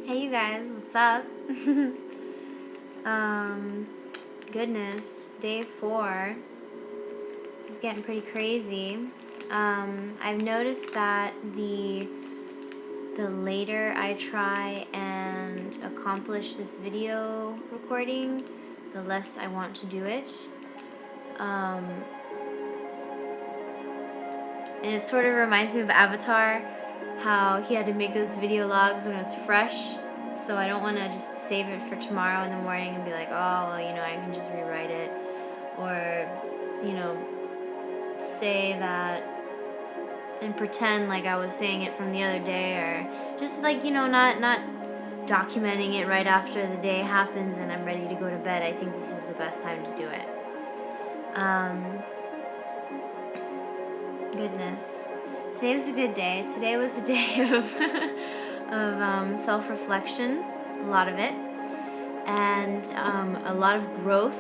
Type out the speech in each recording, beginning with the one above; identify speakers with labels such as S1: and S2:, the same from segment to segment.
S1: Hey you guys, what's up? Goodness, day 4 is getting pretty crazy. I've noticed that the later I try and accomplish this video recording, the less I want to do it. And it sort of reminds me of Avatar, how he had to make those video logs when it was fresh. So I don't want to just save it for tomorrow in the morning and be like, oh, well, I can just rewrite it. Or, say that and pretend like I was saying it from the other day, or just like, not documenting it right after the day happens and I'm ready to go to bed. I think this is the best time to do it. Goodness. Today was a good day. Today was a day of self-reflection, a lot of it, and a lot of growth.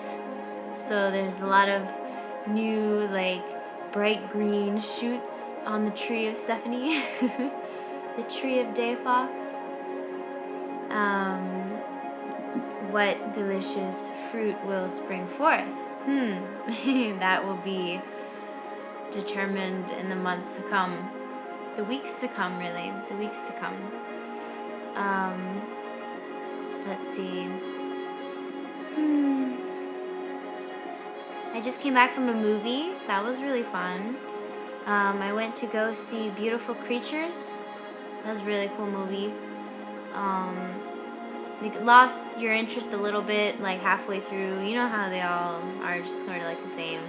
S1: So there's a lot of new, like, bright green shoots on the tree of Stephanie, the tree of Day Fox. What delicious fruit will spring forth? That will be determined in the months to come, the weeks to come, really, the weeks to come. Let's see. I just came back from a movie. That was really fun. I went to go see Beautiful Creatures. That was a really cool movie. It lost your interest a little bit, like halfway through. You know how they all are just sort of like the same.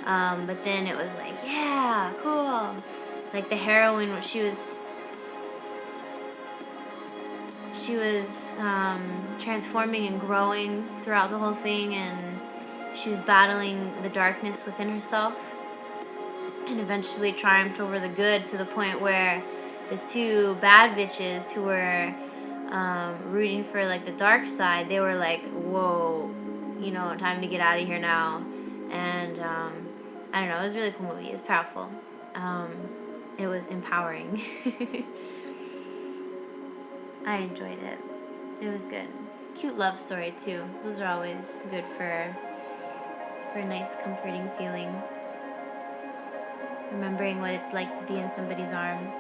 S1: But then it was like, yeah, cool. Like the heroine, she was transforming and growing throughout the whole thing, and she was battling the darkness within herself, and eventually triumphed over the good, to the point where the two bad bitches who were rooting for like the dark side, they were like, whoa, time to get out of here now. And I don't know, it was a really cool movie. It was powerful. It was empowering. I enjoyed it. It was good. Cute love story too. Those are always good for a nice comforting feeling. Remembering what it's like to be in somebody's arms.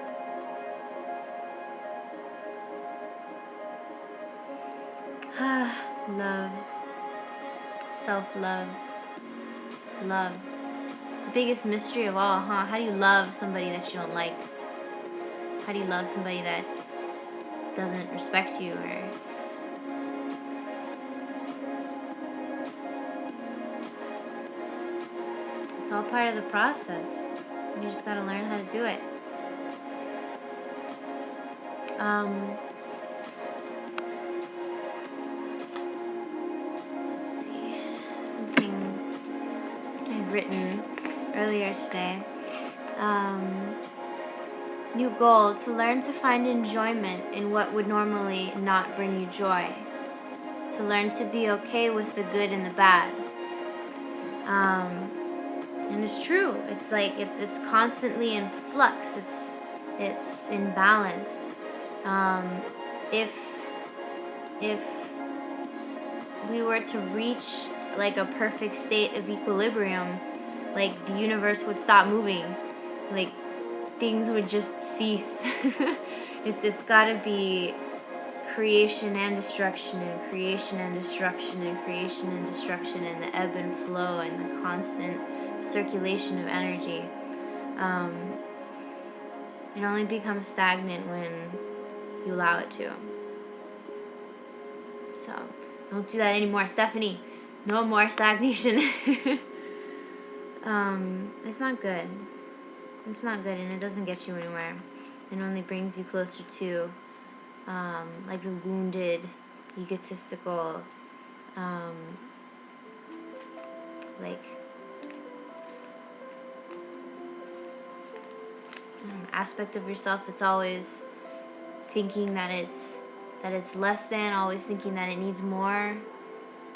S1: Love. Self-love. Love. It's the biggest mystery of all, huh? How do you love somebody that you don't like? How do you love somebody that doesn't respect you? Or it's all part of the process. You just gotta learn how to do it. Let's see, something I'd written earlier today. New goal: to learn to find enjoyment in what would normally not bring you joy. To learn to be okay with the good and the bad. And it's true. It's like it's constantly in flux. It's in balance. If we were to reach like a perfect state of equilibrium, like the universe would stop moving. Like things would just cease. It's gotta be creation and destruction, and creation and destruction, and creation and destruction, and the ebb and flow and the constant circulation of energy. It only becomes stagnant when you allow it to. So don't do that anymore, Stephanie. No more stagnation. It's not good. It's not good, and it doesn't get you anywhere. It only brings you closer to like the wounded, egotistical, like aspect of yourself that's always thinking that it's less than, always thinking that it needs more,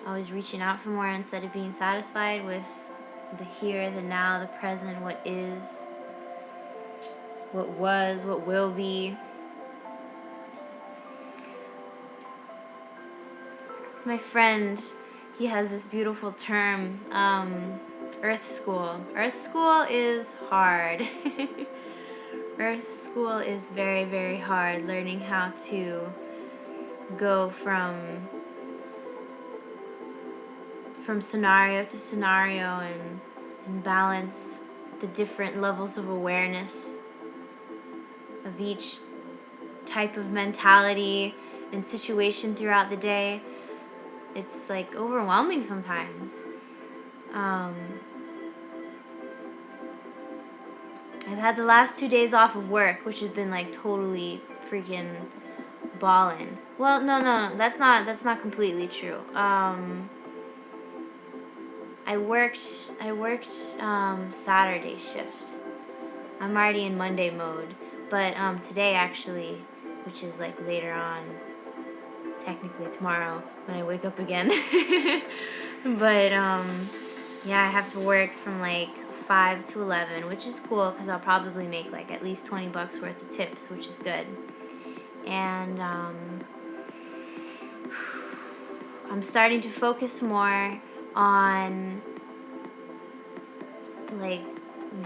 S1: always reaching out for more instead of being satisfied with the here, the now, the present, what is, what was, what will be. my friend, he has this beautiful term, Earth School. Earth School is hard. Earth School is very, very hard, learning how to go from scenario to scenario and balance the different levels of awareness of each type of mentality and situation throughout the day. It's like overwhelming sometimes. I've had the last 2 days off of work, which has been like totally freaking ballin'. Well, no, that's not completely true. I worked Saturday shift. I'm already in Monday mode, but today actually, which is like later on, technically tomorrow when I wake up again. But yeah, I have to work from like 5 to 11, which is cool because I'll probably make like at least $20 worth of tips, which is good. And I'm starting to focus more on like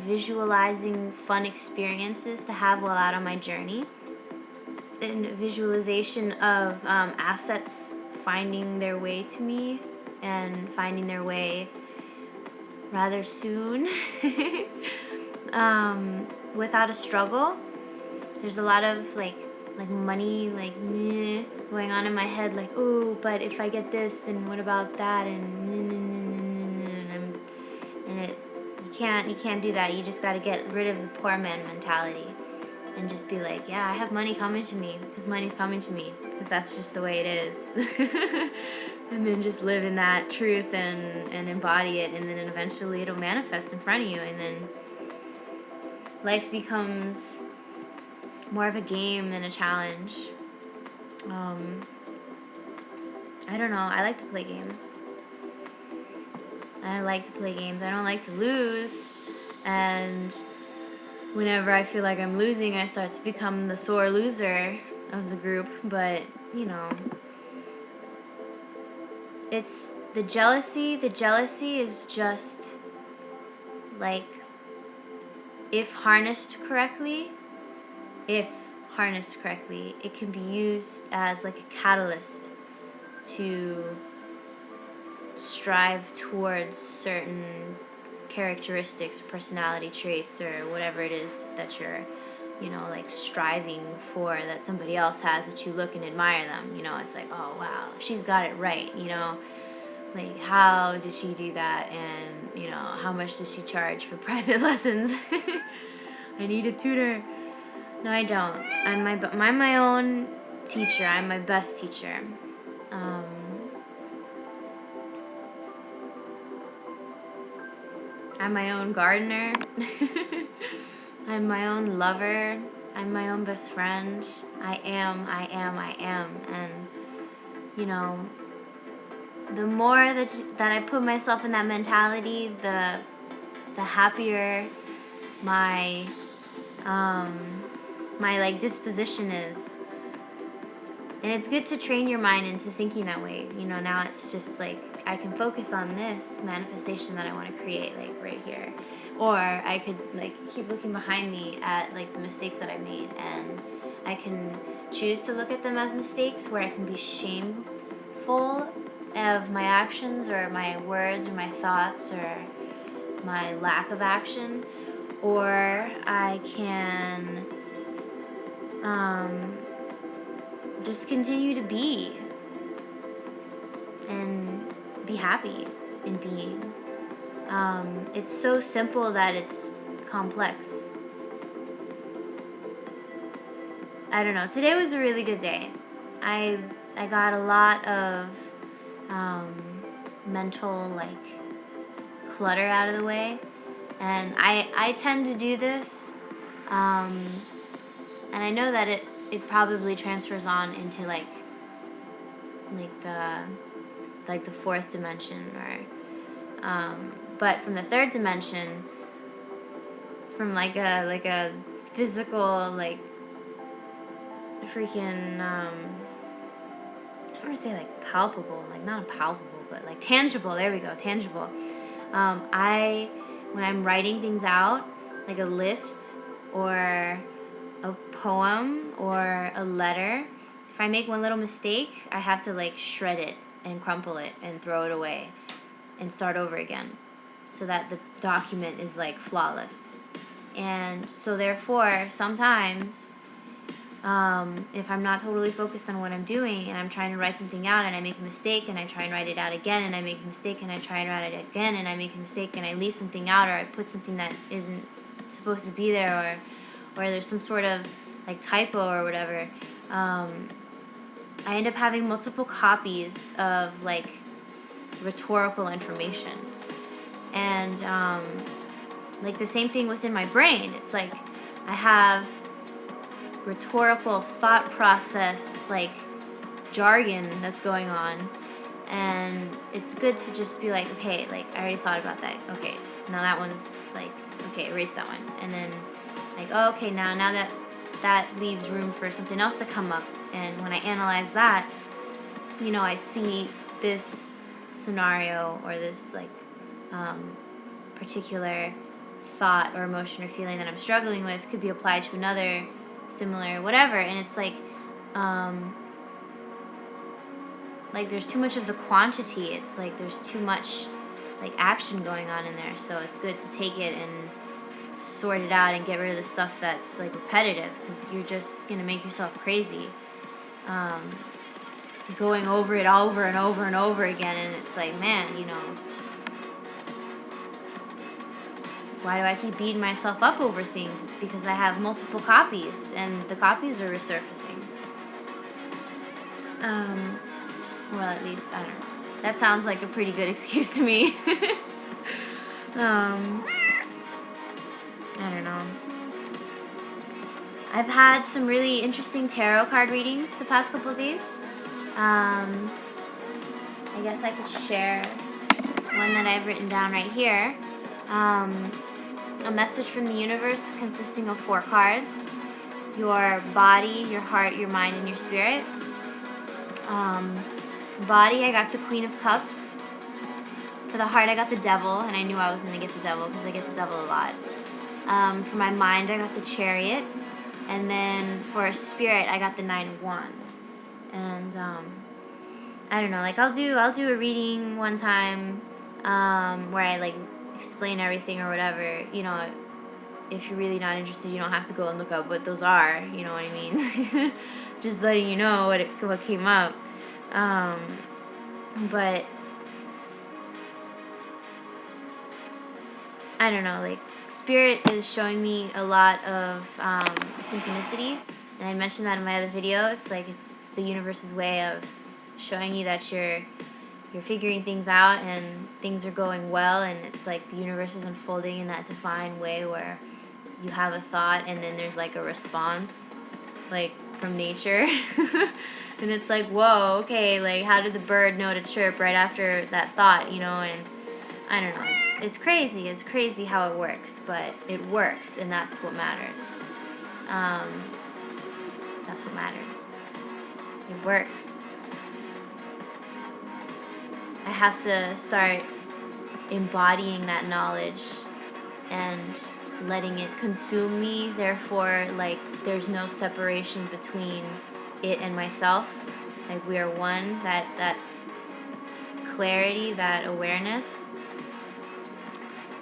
S1: visualizing fun experiences to have while out on my journey, and visualization of assets finding their way to me and finding their way rather soon without a struggle. There's a lot of like money going on in my head, like, oh, but if I get this, then what about that? You can't do that. You just got to get rid of the poor man mentality and just be like, yeah, I have money coming to me because money's coming to me, because that's just the way it is. And then just live in that truth and embody it, and then eventually it'll manifest in front of you, and then life becomes more of a game than a challenge. I don't know. I like to play games. I don't like to lose. And whenever I feel like I'm losing, I start to become the sore loser of the group. But, you know, it's the jealousy. The jealousy is just like, if harnessed correctly, it can be used as like a catalyst to strive towards certain characteristics or personality traits or whatever it is that you're, like striving for, that somebody else has, that you look and admire them. It's like, oh wow, she's got it right, like, how did she do that? And how much does she charge for private lessons? I need a tutor. No, I don't. I'm my own teacher. I'm my best teacher. I'm my own gardener. I'm my own lover. I'm my own best friend. I am. And, the more that I put myself in that mentality, the happier my like disposition is. And it's good to train your mind into thinking that way. Now it's just like, I can focus on this manifestation that I want to create, like right here. Or I could like keep looking behind me at like the mistakes that I made, and I can choose to look at them as mistakes where I can be shameful of my actions or my words or my thoughts or my lack of action. Or I can just continue to be and be happy in being. It's so simple that it's complex. I don't know. Today was a really good day. I got a lot of mental like clutter out of the way, and I tend to do this, and I know that it probably transfers on into like the fourth dimension, or but from the third dimension, from like a physical like freaking I want to say like palpable, like not palpable, but like tangible. There we go, tangible. When I'm writing things out, like a list or a poem or a letter, if I make one little mistake, I have to like shred it and crumple it and throw it away and start over again so that the document is like flawless. And so therefore, sometimes if I'm not totally focused on what I'm doing and I'm trying to write something out and I make a mistake and I try and write it out again and I make a mistake and I try and write it again and I make a mistake and I leave something out or I put something that isn't supposed to be there or there's some sort of like typo or whatever, I end up having multiple copies of like rhetorical information. And like the same thing within my brain. It's like I have rhetorical thought process like jargon that's going on, and it's good to just be like, okay, like I already thought about that, okay, now that one's like, okay, erase that one, and then like, oh, okay, now that leaves room for something else to come up. And when I analyze that, you know, I see this scenario or this like particular thought or emotion or feeling that I'm struggling with could be applied to another similar whatever, and it's like there's too much of the quantity. It's like there's too much like action going on in there, so it's good to take it and sort it out and get rid of the stuff that's like repetitive, because you're just gonna make yourself crazy going over it over and over and over again. And it's like, man, you know, why do I keep beating myself up over things? It's because I have multiple copies, and the copies are resurfacing. Well, at least, I don't know. That sounds like a pretty good excuse to me. I don't know. I've had some really interesting tarot card readings the past couple of days. I guess I could share one that I've written down right here. A message from the universe consisting of 4 cards: your body, your heart, your mind, and your spirit. Body, I got the Queen of Cups. For the heart, I got the Devil, and I knew I was going to get the Devil because I get the Devil a lot. For my mind, I got the Chariot, and then for spirit, I got the 9 of Wands. And I don't know, like I'll do a reading one time where I like explain everything or whatever. You know, if you're really not interested, you don't have to go and look up what those are. You know what I mean? Just letting you know what came up. But I don't know, like spirit is showing me a lot of synchronicity, and I mentioned that in my other video. It's like it's the universe's way of showing you that you're figuring things out and things are going well, and it's like the universe is unfolding in that divine way where you have a thought and then there's like a response, like from nature. And it's like, whoa, okay, like how did the bird know to chirp right after that thought, you know? And I don't know, it's crazy. It's crazy how it works, but it works, and that's what matters. That's what matters. It works. I have to start embodying that knowledge and letting it consume me. Therefore, like, there's no separation between it and myself. Like, we are one. That clarity, that awareness.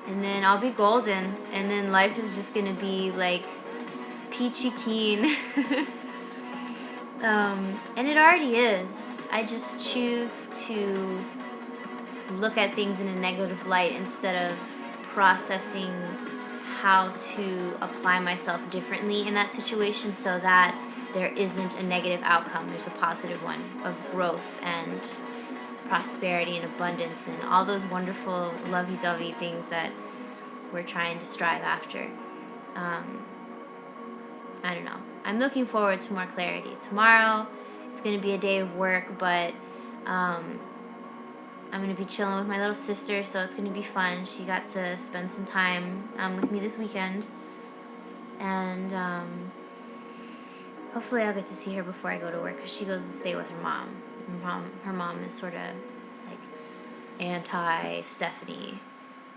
S1: And then I'll be golden. And then life is just gonna be like peachy keen. And it already is. I just choose to look at things in a negative light instead of processing how to apply myself differently in that situation so that there isn't a negative outcome. There's a positive one of growth and prosperity and abundance and all those wonderful lovey-dovey things that we're trying to strive after. I don't know. I'm looking forward to more clarity. Tomorrow, it's going to be a day of work, but I'm going to be chilling with my little sister, so it's going to be fun. She got to spend some time with me this weekend. And hopefully I'll get to see her before I go to work, because she goes to stay with her mom. Her mom is sort of like anti-Stephanie,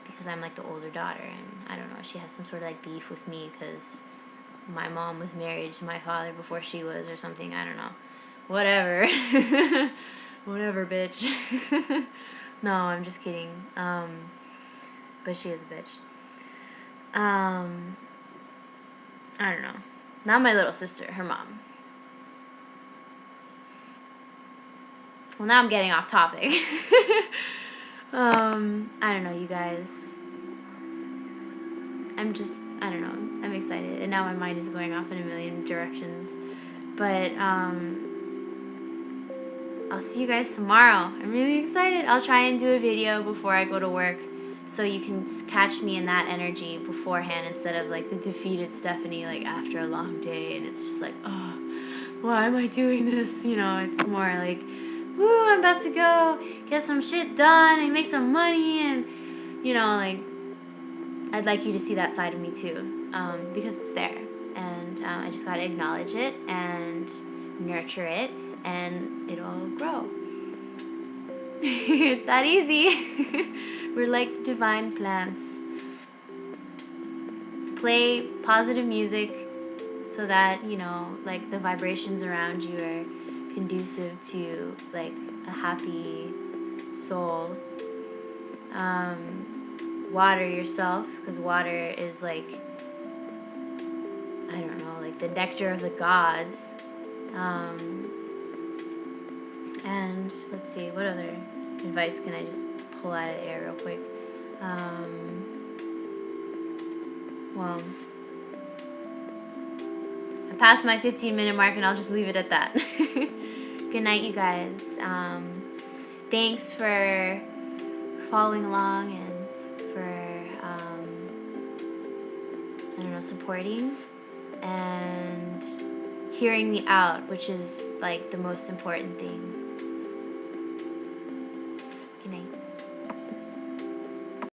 S1: because I'm like the older daughter, and I don't know, she has some sort of like beef with me because my mom was married to my father before she was, or something. I don't know. Whatever. Whatever, bitch. No, I'm just kidding. But she is a bitch. I don't know. Not my little sister, her mom. Well, now I'm getting off topic. I don't know, you guys. I don't know. I'm excited. And now my mind is going off in a million directions. But, I'll see you guys tomorrow. I'm really excited. I'll try and do a video before I go to work, so you can catch me in that energy beforehand, instead of like the defeated Stephanie like after a long day, and it's just like, oh, why am I doing this? You know, it's more like, woo, I'm about to go get some shit done and make some money, and you know, like, I'd like you to see that side of me too, because it's there, and I just gotta acknowledge it and nurture it, and it'll grow. It's that easy. We're like divine plants. Play positive music so that, you know, like the vibrations around you are conducive to like a happy soul. Water yourself, because water is like, I don't know, like the nectar of the gods. And let's see, what other advice can I just pull out of the air real quick? Well, I passed my 15-minute mark, and I'll just leave it at that. Good night, you guys. Thanks for following along and for, I don't know, supporting and hearing me out, which is like the most important thing. Good night.